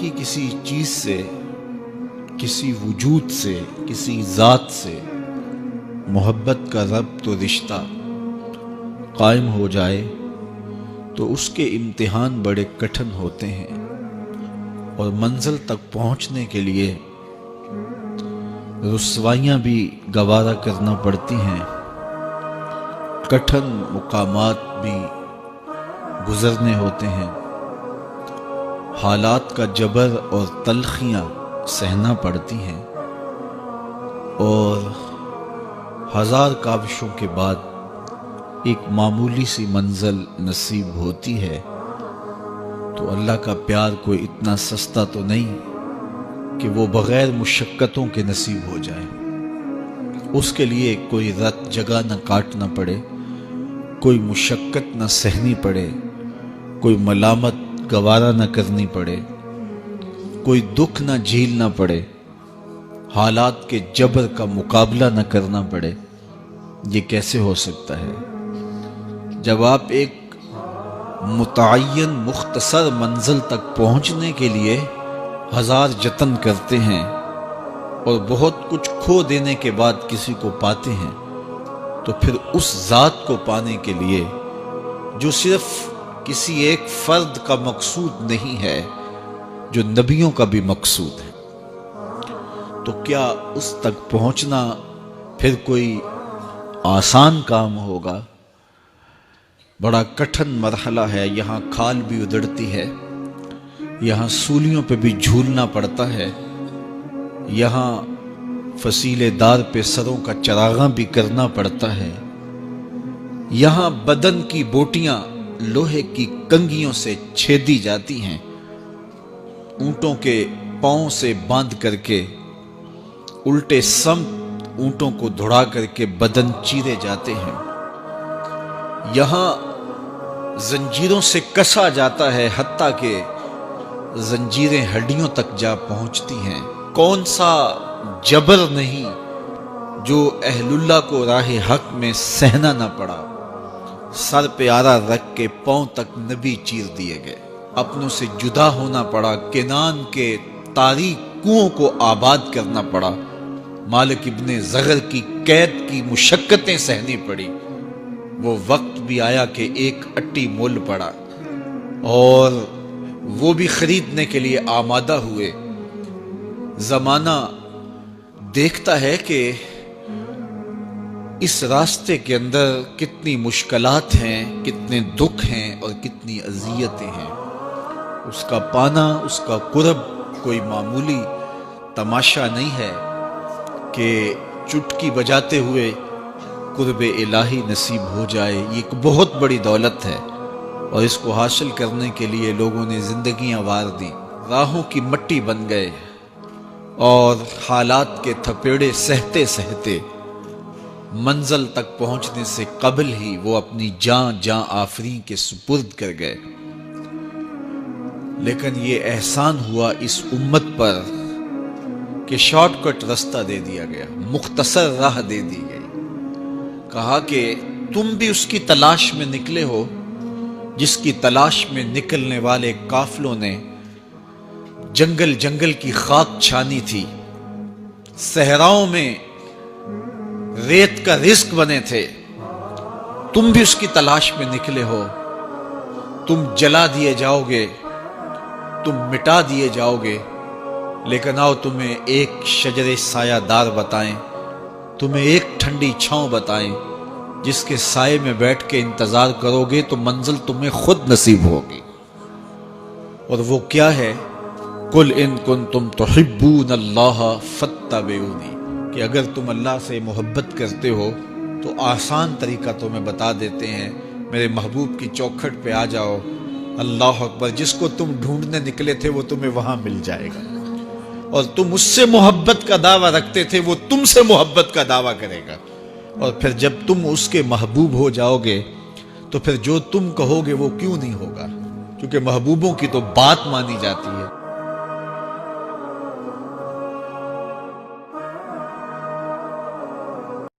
کی کسی چیز سے، کسی وجود سے، کسی ذات سے محبت کا ربط و رشتہ قائم ہو جائے تو اس کے امتحان بڑے کٹھن ہوتے ہیں، اور منزل تک پہنچنے کے لیے رسوائیاں بھی گوارا کرنا پڑتی ہیں، کٹھن مقامات بھی گزرنے ہوتے ہیں، حالات کا جبر اور تلخیاں سہنا پڑتی ہیں، اور ہزار کاوشوں کے بعد ایک معمولی سی منزل نصیب ہوتی ہے۔ تو اللہ کا پیار کوئی اتنا سستا تو نہیں کہ وہ بغیر مشقتوں کے نصیب ہو جائے۔ اس کے لیے کوئی رت جگہ نہ کاٹنا پڑے، کوئی مشقت نہ سہنی پڑے، کوئی ملامت گوارا نہ کرنی پڑے، کوئی دکھ نہ جھیلنا پڑے، حالات کے جبر کا مقابلہ نہ کرنا پڑے۔ یہ کیسے ہو سکتا ہے؟ جب آپ ایک متعین مختصر منزل تک پہنچنے کے لیے ہزار جتن کرتے ہیں اور بہت کچھ کھو دینے کے بعد کسی کو پاتے ہیں، تو پھر اس ذات کو پانے کے لیے جو صرف کسی ایک فرد کا مقصود نہیں ہے، جو نبیوں کا بھی مقصود ہے، تو کیا اس تک پہنچنا پھر کوئی آسان کام ہوگا؟ بڑا کٹھن مرحلہ ہے۔ یہاں کھال بھی ادڑتی ہے، یہاں سولیوں پہ بھی جھولنا پڑتا ہے، یہاں فصیلے دار پہ سروں کا چراغاں بھی کرنا پڑتا ہے، یہاں بدن کی بوٹیاں لوہے کی کنگھیوں سے چھیدی جاتی ہیں، اونٹوں کے پاؤں سے باندھ کر کے الٹے سمت اونٹوں کو دھڑا کر کے بدن چیرے جاتے ہیں، یہاں زنجیروں سے کسا جاتا ہے، حتیٰ کہ زنجیریں ہڈیوں تک جا پہنچتی ہیں۔ کون سا جبر نہیں جو اہل اللہ کو راہ حق میں سہنا نہ پڑا۔ سر پہ آرا رکھ کے پاؤں تک نبی چیر دیے گئے، اپنوں سے جدا ہونا پڑا، کنان کے تاریک کنووں کو آباد کرنا پڑا، مالک ابن زغر کی قید کی مشقتیں سہنی پڑی۔ وہ وقت بھی آیا کہ ایک اٹی مول پڑا، اور وہ بھی خریدنے کے لیے آمادہ ہوئے۔ زمانہ دیکھتا ہے کہ اس راستے کے اندر کتنی مشکلات ہیں، کتنے دکھ ہیں اور کتنی اذیتیں ہیں۔ اس کا پانا، اس کا قرب کوئی معمولی تماشا نہیں ہے کہ چٹکی بجاتے ہوئے قرب الہی نصیب ہو جائے۔ یہ ایک بہت بڑی دولت ہے، اور اس کو حاصل کرنے کے لیے لوگوں نے زندگیاں وار دیں، راہوں کی مٹی بن گئے، اور حالات کے تھپیڑے سہتے سہتے منزل تک پہنچنے سے قبل ہی وہ اپنی جاں آفرین کے سپرد کر گئے۔ لیکن یہ احسان ہوا اس امت پر کہ شارٹ کٹ رستہ دے دیا گیا، مختصر راہ دے دی گئی۔ کہا کہ تم بھی اس کی تلاش میں نکلے ہو جس کی تلاش میں نکلنے والے قافلوں نے جنگل جنگل کی خاک چھانی تھی، صحراؤں میں ریت کا رزق بنے تھے۔ تم بھی اس کی تلاش میں نکلے ہو، تم جلا دیے جاؤ گے، تم مٹا دیے جاؤ گے، لیکن آؤ تمہیں ایک شجر سایہ دار بتائیں، تمہیں ایک ٹھنڈی چھاؤں بتائیں، جس کے سائے میں بیٹھ کے انتظار کرو گے تو منزل تمہیں خود نصیب ہوگی۔ اور وہ کیا ہے؟ قُلْ إِن كُنتُمْ تُحِبُّونَ اللَّهَ فَاتَّبِعُونِی، کہ اگر تم اللہ سے محبت کرتے ہو تو آسان طریقہ تمہیں بتا دیتے ہیں، میرے محبوب کی چوکھٹ پہ آ جاؤ، اللہ اکبر، جس کو تم ڈھونڈنے نکلے تھے وہ تمہیں وہاں مل جائے گا، اور تم اس سے محبت کا دعویٰ رکھتے تھے وہ تم سے محبت کا دعویٰ کرے گا، اور پھر جب تم اس کے محبوب ہو جاؤ گے تو پھر جو تم کہو گے وہ کیوں نہیں ہوگا، کیونکہ محبوبوں کی تو بات مانی جاتی ہے۔